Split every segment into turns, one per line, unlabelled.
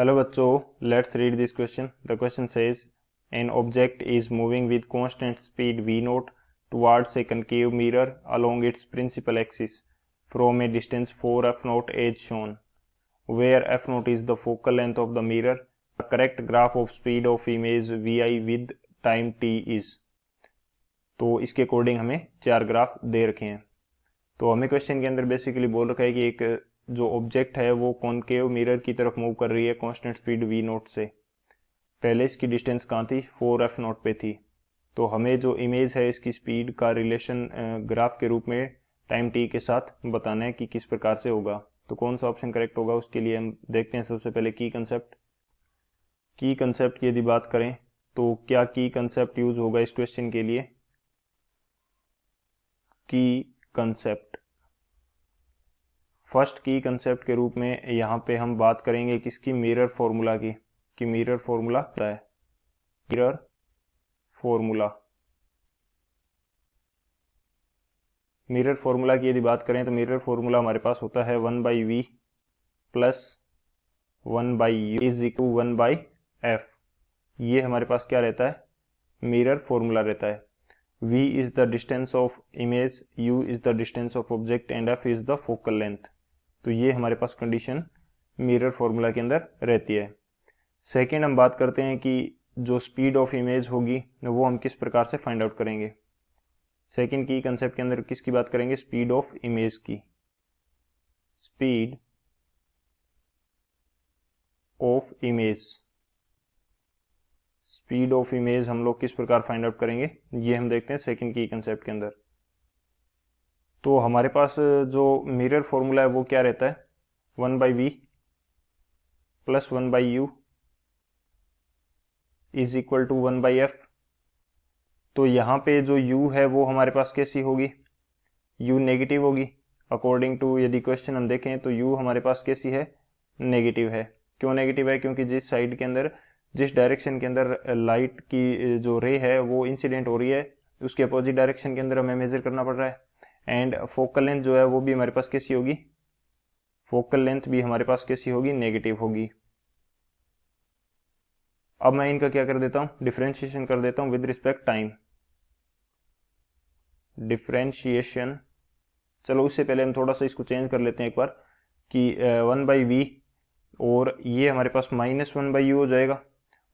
Hello बच्चों, let's read this question. The question says an object is moving with constant speed v naught towards a concave mirror along its principal axis from a distance 4f naught as shown, where f naught is the focal length of the mirror. The correct graph of speed of image vi with time t is. तो इसके according हमें चार graph दे रखे हैं। तो हमें question के अंदर बेसिकली बोल रखा है कि एक जो ऑब्जेक्ट है वो कॉनकेव मिरर की तरफ मूव कर रही है कांस्टेंट स्पीड v नोट से। पहले इसकी डिस्टेंस कहाँ थी, 4f नोट पे थी। तो हमें जो इमेज है इसकी स्पीड का रिलेशन ग्राफ के रूप में टाइम t के साथ बताना है कि किस प्रकार से होगा। तो कौन सा ऑप्शन करेक्ट होगा उसके लिए हम देखते हैं। सबसे पहले की कंसेप्ट की यदि बात करें तो क्या की कंसेप्ट यूज होगा इस क्वेश्चन के लिए। की कंसेप्ट, फर्स्ट की कंसेप्ट के रूप में यहाँ पे हम बात करेंगे किसकी, मिरर फॉर्मूला की। कि मिरर फॉर्मूला क्या है, मिरर फॉर्मूला की यदि बात करें तो मिरर फॉर्मूला हमारे पास होता है 1/v plus 1/u is equal to 1/f। ये हमारे पास क्या रहता है, मिरर फॉर्मूला रहता है। v is the distance of image, u is the distance of object and f is the focal length. तो ये हमारे पास कंडीशन मिरर फॉर्मूला के अंदर रहती है। सेकंड हम बात करते हैं कि जो स्पीड ऑफ इमेज होगी वो हम किस प्रकार से फाइंड आउट करेंगे। सेकंड की कंसेप्ट के अंदर किसकी बात करेंगे, स्पीड ऑफ इमेज की। स्पीड ऑफ इमेज हम लोग किस प्रकार फाइंड आउट करेंगे, ये हम देखते हैं सेकंड की कंसेप्ट के अंदर। तो हमारे पास जो मिरर फॉर्मूला है वो क्या रहता है, 1/v plus 1/u is equal to 1/f। तो यहाँ पे जो u है वो हमारे पास कैसी होगी, u नेगेटिव होगी। अकॉर्डिंग टू यदि क्वेश्चन हम देखें तो u हमारे पास कैसी है, नेगेटिव है। क्यों नेगेटिव है, क्योंकि जिस साइड के अंदर, जिस डायरेक्शन के अंदर लाइट की जो रे है वो इंसिडेंट हो रही है उसके अपोजिट डायरेक्शन के अंदर हमें मेजर करना पड़ रहा है। एंड फोकल लेंथ जो है वो भी हमारे पास कैसी होगी, फोकल लेंथ भी हमारे पास कैसी होगी, नेगेटिव होगी। अब मैं इनका क्या कर देता हूं, डिफरेंशिएशन कर देता हूं विद रिस्पेक्ट टाइम। डिफरेंशिएशन, चलो उससे पहले हम थोड़ा सा इसको चेंज कर लेते हैं एक बार कि 1/v और ये हमारे पास -1/u हो जाएगा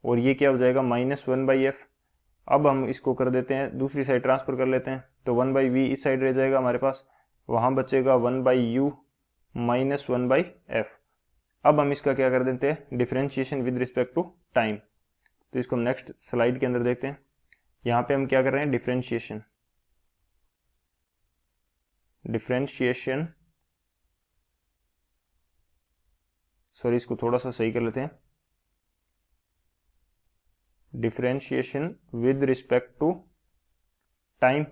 और ये क्या हो जाएगा, -1/f। अब हम इसको कर देते हैं दूसरी साइड ट्रांसफर कर लेते हैं। तो 1/v इस साइड रह जाएगा हमारे पास, वहां बचेगा 1/u माइनस 1/f। अब हम इसका क्या कर देते हैं, differentiation with respect to time. तो इसको हम नेक्स्ट स्लाइड के अंदर देखते हैं। यहाँ पे हम क्या कर रहे हैं, डिफरेंशिएशन सॉरी इसको थोड़ा सा सही कर लेते हैं। Differentiation with respect to time,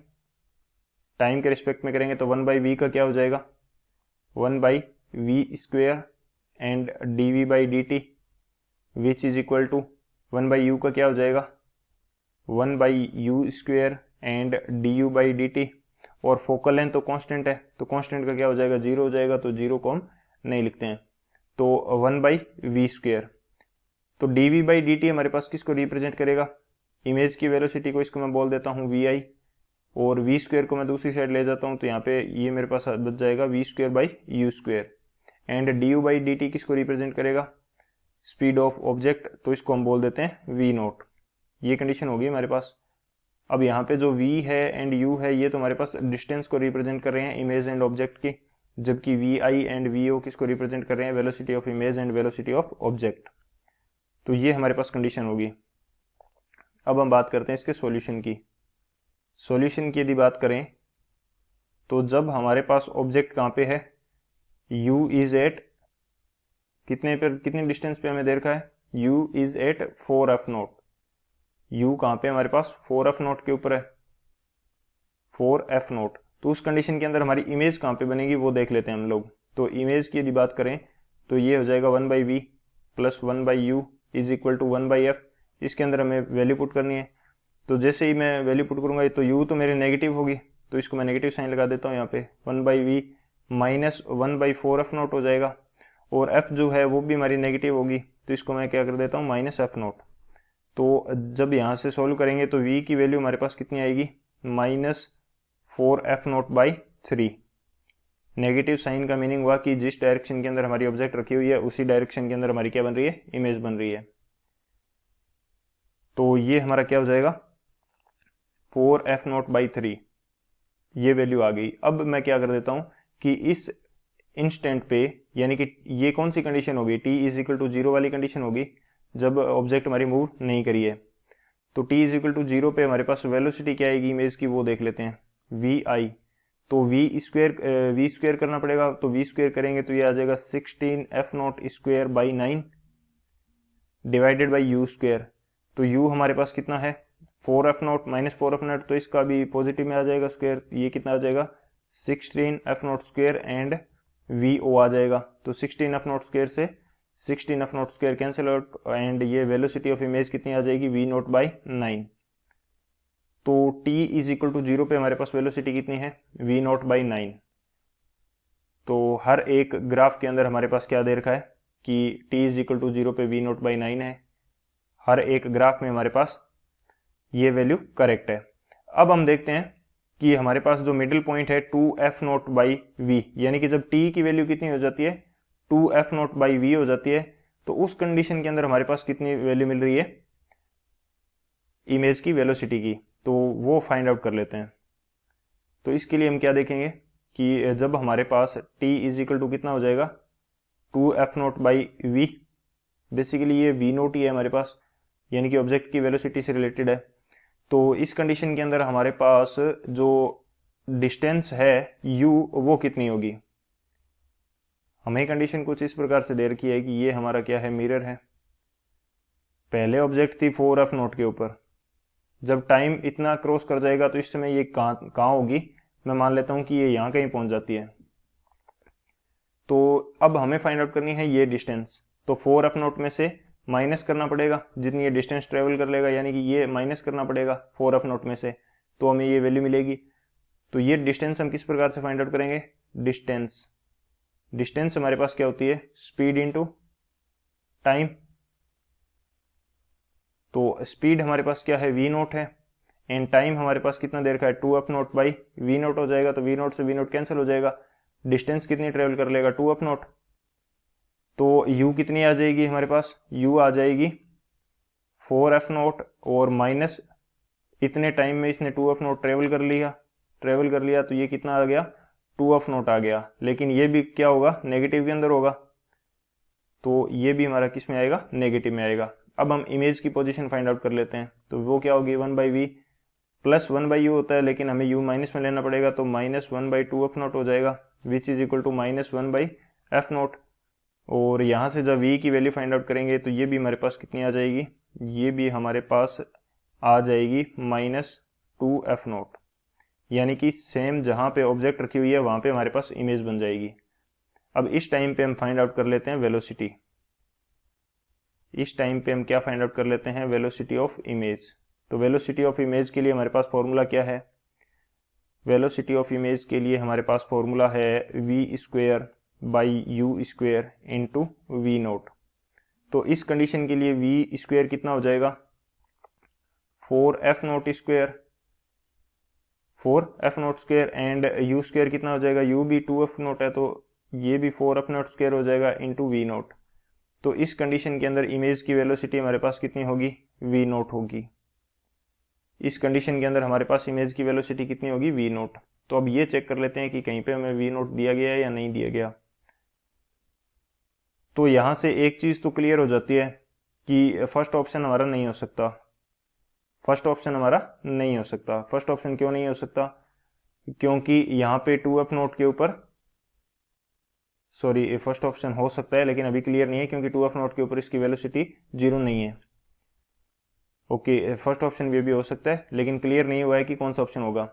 time के रिस्पेक्ट में करेंगे तो 1/v का क्या हो जाएगा, 1/v² and dv/dt which is equal to 1/u का क्या हो जाएगा, 1/u² एंड du/dt। और फोकल लेंथ तो कांस्टेंट है, तो कांस्टेंट का क्या हो जाएगा, 0 हो जाएगा। तो 0 को हम नहीं लिखते हैं, तो 1/v²। तो dv/dt हमारे पास किसको रिप्रेजेंट करेगा, इमेज की वेलोसिटी को। इसको मैं बोल देता हूँ vi और v² को मैं दूसरी साइड ले जाता हूँ तो यहाँ पे ये मेरे पास बच जाएगा v²/u²। एंड du/dt किसको रिप्रेजेंट करेगा, स्पीड ऑफ ऑब्जेक्ट, तो इसको हम बोल देते हैं v नोट। ये कंडीशन होगी हमारे पास। अब यहाँ पे जो v है एंड u है ये तो हमारे पास डिस्टेंस को रिप्रेजेंट कर रहे हैं इमेज एंड ऑब्जेक्ट की, जबकि vi एंड vo किसको रिप्रेजेंट कर रहे हैं, velocity of image and velocity of object. तो ये हमारे पास कंडीशन होगी। अब हम बात करते हैं इसके सॉल्यूशन की। सॉल्यूशन की यदि बात करें तो जब हमारे पास ऑब्जेक्ट कहाँ पे है, u इज एट कितने डिस्टेंस पे हमें दे रखा है, u is at 4f naught. u कहाँ पे हमारे पास, 4f नोट के ऊपर है, 4f नोट। तो उस कंडीशन के अंदर हमारी इमेज कहाँ पे बनेगी वो देख लेते हैं हम लोग। तो इमेज की यदि बात करें तो ये हो जाएगा 1/v plus 1/u is equal to 1/f। इसके अंदर हमें वैल्यू पुट करनी है। तो जैसे ही मैं वैल्यू पुट करूंगा तो u तो मेरी नेगेटिव होगी, तो इसको मैं नेगेटिव साइन लगा देता हूँ यहाँ पे, 1/v माइनस 1/4f नोट हो जाएगा। और f जो है वो भी हमारी नेगेटिव होगी, तो इसको मैं क्या कर देता हूँ माइनस एफ नोट। तो जब यहाँ से सॉल्व करेंगे तो v की वैल्यू हमारे पास कितनी आएगी, माइनस 4f0/3। नेगेटिव साइन का मीनिंग हुआ कि जिस डायरेक्शन के अंदर हमारी ऑब्जेक्ट रखी हुई है उसी डायरेक्शन के अंदर हमारी क्या बन रही है, इमेज बन रही है। तो ये हमारा क्या हो जाएगा, 4f0/3, ये वैल्यू आ गई। अब मैं क्या कर देता हूं कि इस इंस्टेंट पे, यानी कि ये कौन सी कंडीशन होगी, t इज इक्वल टू 0 वाली कंडीशन होगी, जब ऑब्जेक्ट हमारी मूव नहीं करी है। तो t इज इक्वल टू 0 पे हमारे पास वेलोसिटी क्या आएगी इमेज की, वो देख लेते हैं, vi। तो वी स्क्वेयर करना पड़ेगा, तो वी स्क्वेयर करेंगे तो ये आ जाएगा 16f0² 9 divided by u square. तो u हमारे पास कितना है, 4f0 माइनस 4f0, तो इसका भी पॉजिटिव में आ जाएगा स्क्वेयर, ये कितना आ जाएगा 16f0² एंड vo आ जाएगा। तो 16f0² से 16f0² कैंसिल आउट एंड ये वेलोसिटी ऑफ इमेज कितनी आ जाएगी, v0/9। तो t इज इक्वल टू 0 पे हमारे पास वेलोसिटी कितनी है, v0/9। तो हर एक ग्राफ के अंदर हमारे पास क्या दे रखा है कि t इज इक्वल टू 0 पे v0/9 है, हर एक ग्राफ में हमारे पास ये वैल्यू करेक्ट है। अब हम देखते हैं कि हमारे पास जो मिडिल पॉइंट है 2f0/v, यानी कि जब t की वैल्यू कितनी हो जाती है, 2f0/v हो जाती है, तो उस कंडीशन के अंदर हमारे पास कितनी वैल्यू मिल रही है इमेज की वेलोसिटी की, तो वो फाइंड आउट कर लेते हैं। तो इसके लिए हम क्या देखेंगे कि जब हमारे पास t इज इक्वल टू कितना हो जाएगा, 2f0/v, बेसिकली ये v0 ही है हमारे पास, यानी कि ऑब्जेक्ट की वेलोसिटी से रिलेटेड है। तो इस कंडीशन के अंदर हमारे पास जो डिस्टेंस है u वो कितनी होगी, हमें कंडीशन कुछ इस प्रकार से दे रखी है कि ये हमारा क्या है, मिरर है। पहले ऑब्जेक्ट थी 4f0 के ऊपर, जब टाइम इतना क्रॉस कर जाएगा तो इस समय ये कहाँ होगी, मैं मान लेता हूं कि ये यहाँ कहीं पहुंच जाती है। तो अब हमें फाइंड आउट करनी है ये डिस्टेंस, तो 4f0 में से माइनस करना पड़ेगा जितनी ये डिस्टेंस ट्रेवल कर लेगा, यानी कि ये माइनस करना पड़ेगा 4f0 में से, तो हमें ये वैल्यू मिलेगी। तो ये डिस्टेंस हम किस प्रकार से फाइंड आउट करेंगे, डिस्टेंस हमारे पास क्या होती है, स्पीड इनटू टाइम। तो स्पीड हमारे पास क्या है, v0 है, एंड टाइम हमारे पास कितना देर का है, 2f0/v0 हो जाएगा। तो v0 से v0 कैंसिल हो जाएगा, डिस्टेंस कितनी ट्रेवल कर लेगा, 2f0। तो u कितनी आ जाएगी हमारे पास, u आ जाएगी 4f0 और माइनस इतने टाइम में इसने 2f0 ट्रेवल कर लिया, तो ये कितना आ गया, 2f0 आ गया। लेकिन ये भी क्या होगा, नेगेटिव के अंदर होगा, तो ये भी हमारा किस में आएगा, नेगेटिव में आएगा। अब हम इमेज की पोजीशन फाइंड आउट कर लेते हैं, तो वो क्या होगी, 1/v प्लस 1/u होता है, लेकिन हमें u माइनस में लेना पड़ेगा, तो माइनस 1/2f0 हो जाएगा, which is equal to minus 1/f0। और यहाँ से जब v की वैल्यू फाइंड आउट करेंगे तो ये भी हमारे पास कितनी आ जाएगी, ये भी हमारे पास आ जाएगी -2f0, यानी कि सेम जहाँ पे ऑब्जेक्ट रखी हुई है वहाँ पे हमारे पास इमेज बन जाएगी। अब इस टाइम पे हम फाइंड आउट कर लेते हैं वेलोसिटी, इस टाइम पे हम क्या फाइंड आउट कर लेते हैं, वेलोसिटी ऑफ इमेज। तो वेलोसिटी ऑफ इमेज के लिए हमारे पास फॉर्मूला क्या है, वेलोसिटी ऑफ इमेज के लिए हमारे पास फॉर्मूला है v² / u² इंटू v0। तो इस कंडीशन के लिए v² कितना हो जाएगा, 4f0² एंड u² कितना हो जाएगा, u भी 2f0 है, तो ये भी 4f0² हो जाएगा इंटू v0। तो इस कंडीशन के अंदर इमेज की वेलोसिटी हमारे पास कितनी होगी, v0 होगी। इस कंडीशन के अंदर हमारे पास इमेज की वेलोसिटी कितनी होगी, v0। तो अब ये चेक कर लेते हैं कि कहीं पे हमें v0 दिया गया है या नहीं दिया गया। तो यहां से एक चीज तो क्लियर हो जाती है कि फर्स्ट ऑप्शन हमारा नहीं हो सकता, फर्स्ट ऑप्शन क्यों नहीं हो सकता, क्योंकि यहाँ पे 2f0 के ऊपर, सॉरी फर्स्ट ऑप्शन हो सकता है लेकिन अभी क्लियर नहीं है, क्योंकि 2f0 के ऊपर इसकी वेलोसिटी 0 नहीं है। ओके, फर्स्ट ऑप्शन भी हो सकता है लेकिन क्लियर नहीं हुआ है कि कौन सा ऑप्शन होगा।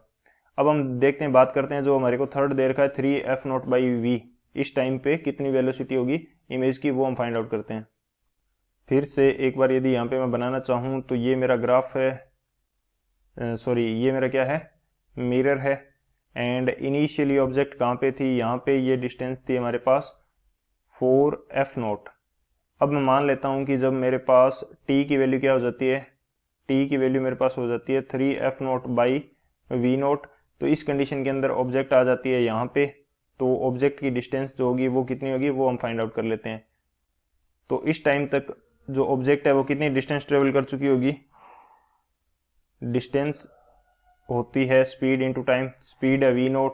अब हम देखते हैं, बात करते हैं जो हमारे को थर्ड दे रखा है 3f0/v, इस टाइम पे कितनी वेलोसिटी होगी इमेज की, वो हम फाइंड आउट करते हैं। फिर से एक बार यदि यहाँ पे मैं बनाना चाहूँ तो ये मेरा ग्राफ है, सॉरी ये मेरा क्या है, मिरर है, एंड इनिशियली ऑब्जेक्ट कहाँ पे थी, यहाँ पे ये डिस्टेंस थी हमारे पास 4f0। अब मैं मान लेता हूं कि जब मेरे पास t की वैल्यू क्या हो जाती है, t की वैल्यू मेरे पास हो जाती है 3f0 बाई v0, तो इस कंडीशन के अंदर ऑब्जेक्ट आ जाती है यहाँ पे। तो ऑब्जेक्ट की डिस्टेंस जो होगी वो कितनी होगी वो हम फाइंड आउट कर लेते हैं। तो इस टाइम तक जो ऑब्जेक्ट है वो कितनी डिस्टेंस ट्रेवल कर चुकी होगी, डिस्टेंस होती है स्पीड इंटू टाइम, स्पीड है v0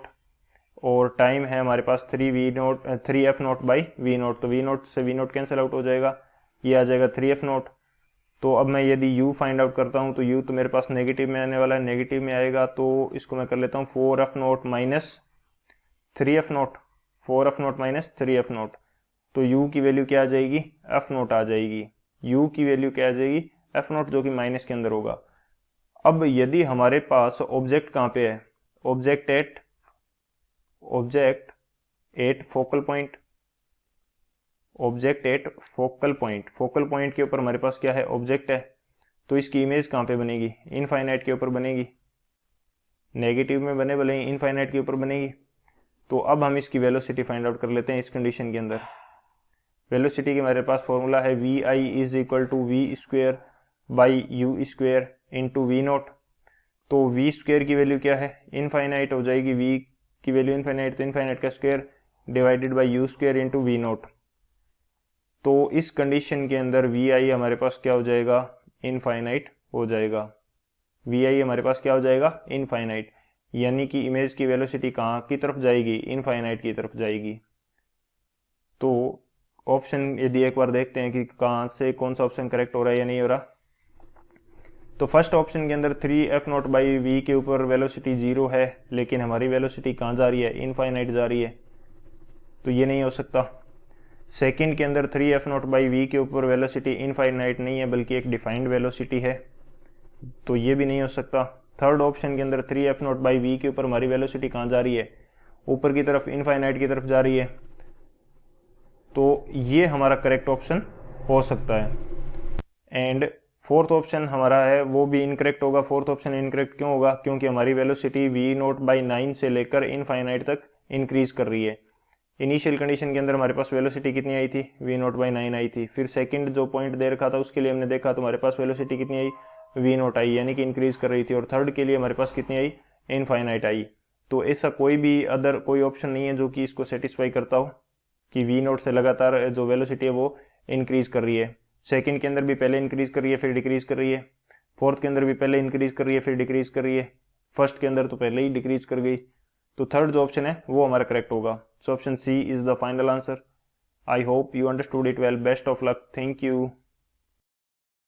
और टाइम है हमारे पास 3f0 बाई v0, तो v0 से v0 कैंसिल आउट हो जाएगा, ये आ जाएगा 3f0। तो अब मैं यदि u फाइंड आउट करता हूँ तो u तो मेरे पास नेगेटिव में आने वाला है, नेगेटिव में आएगा, तो इसको मैं कर लेता हूँ 4f0 minus 3f0, 4f0 minus 3f0, तो u की वैल्यू क्या आ जाएगी, f0 आ जाएगी, u की वैल्यू क्या आ जाएगी, f0, जो कि माइनस के अंदर होगा। अब यदि हमारे पास ऑब्जेक्ट कहाँ पे है, object at focal point, object at focal point, focal point के ऊपर हमारे पास क्या है, ऑब्जेक्ट है, तो इसकी इमेज कहाँ पे बनेगी, इनफाइनाइट के ऊपर बनेगी, नेगेटिव में बने भले ही इनफाइनाइट के ऊपर बनेगी। तो अब हम इसकी वेलोसिटी फाइंड आउट कर लेते हैं इस कंडीशन के अंदर। वेलोसिटी की हमारे पास फॉर्मूला है v i is equal to v square by u square into v naught. तो वी स्क्वेयर की वैल्यू क्या है, इनफाइनाइट हो जाएगी, वी की वैल्यू इनफाइनाइट, तो इनफाइनाइट का square divided by u square into v naught. तो इस कंडीशन के अंदर वी आई हमारे पास क्या हो जाएगा, इनफाइनाइट हो जाएगा, वी आई हमारे पास क्या हो जाएगा, इनफाइनाइट, यानी कि इमेज की वेलोसिटी कहाँ की तरफ जाएगी, इनफाइनाइट की तरफ जाएगी। तो ऑप्शन यदि एक बार देखते हैं कि कहाँ से कौन सा ऑप्शन करेक्ट हो रहा है या नहीं हो रहा, तो फर्स्ट ऑप्शन के अंदर 3f0 बाई वी के ऊपर वेलोसिटी 0 है, लेकिन हमारी वेलोसिटी कहाँ जा रही है, इनफाइनाइट जा रही है, तो ये नहीं हो सकता। सेकंड के अंदर 3f0 बाई वी के ऊपर वेलोसिटी इनफाइनाइट नहीं है बल्कि एक डिफाइंड वेलोसिटी है, तो ये भी नहीं हो सकता। थर्ड ऑप्शन के अंदर 3f0 बाई वी के ऊपर हमारी वेलोसिटी कहाँ जा रही है, ऊपर की तरफ, इनफाइनाइट की तरफ जा रही है, तो ये हमारा करेक्ट ऑप्शन हो सकता है। एंड फोर्थ ऑप्शन हमारा है वो भी इनकरेक्ट होगा। फोर्थ ऑप्शन इनकरेक्ट क्यों होगा, क्योंकि हमारी वेलोसिटी v0 बाई 9 से लेकर इनफाइनाइट तक इंक्रीज कर रही है। इनिशियल कंडीशन के अंदर हमारे पास वेलोसिटी कितनी आई थी, v0 बाई 9 आई थी, फिर सेकंड जो पॉइंट दे रखा था उसके लिए हमने देखा तो हमारे पास वेलोसिटी कितनी आई, v0 आई, यानी कि इंक्रीज कर रही थी, और थर्ड के लिए हमारे पास कितनी आई, इनफाइनाइट आई। तो ऐसा कोई भी अदर कोई ऑप्शन नहीं है जो कि इसको सेटिस्फाई करता हो कि v0 से लगातार जो वेलोसिटी है वो इंक्रीज कर रही है। सेकंड के अंदर भी पहले इंक्रीज कर रही है फिर डिक्रीज कर रही है, फोर्थ के अंदर भी पहले इंक्रीज कर रही है फिर डिक्रीज कर रही है, फर्स्ट के अंदर तो पहले ही डिक्रीज कर गई, तो थर्ड जो ऑप्शन है वो हमारा करेक्ट होगा। So option C is the final answer. I hope you understood it well, best of luck, thank you.